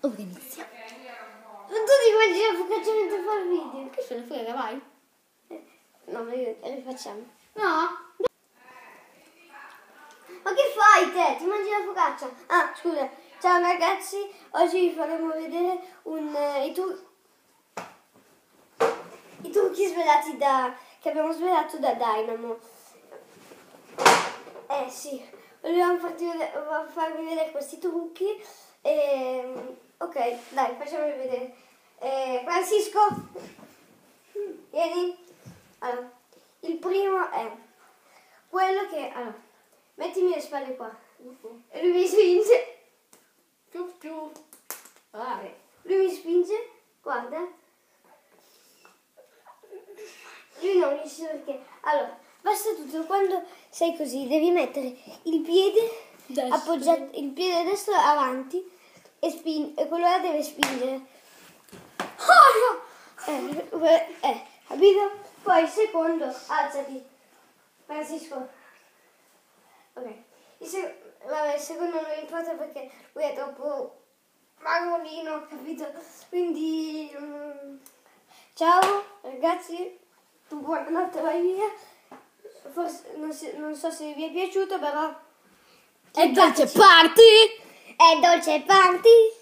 Ora inizia. Ma tu ti immagini la focaccia mentre fa il video? Che se ne frega, vai. No, ma io rifacciamo. No? Ma che fai te? Ti mangi la focaccia? Ah, scusa. Ciao ragazzi, oggi vi faremo vedere i trucchi svelati che abbiamo svelato da Dynamo. Sì, volevamo farvi vedere questi trucchi. Ok, dai, facciamoli vedere. Francisco, vieni. Allora, il primo è quello che... Allora, mettimi le spalle qua. E lui mi spinge. Vai. Lui mi spinge, guarda. Lui non riesce perché... Allora, basta tutto, quando sei così devi mettere il piede Destro. appoggiato, il piede destro avanti e quello là deve spingere. Capito? Poi il secondo, alzati. Francisco. Ok. Vabbè, il secondo non importa perché lui è troppo magolino, capito? Quindi ciao ragazzi, buonanotte, vai via. Forse non so se vi è piaciuto, però È dolce party! è dolce party.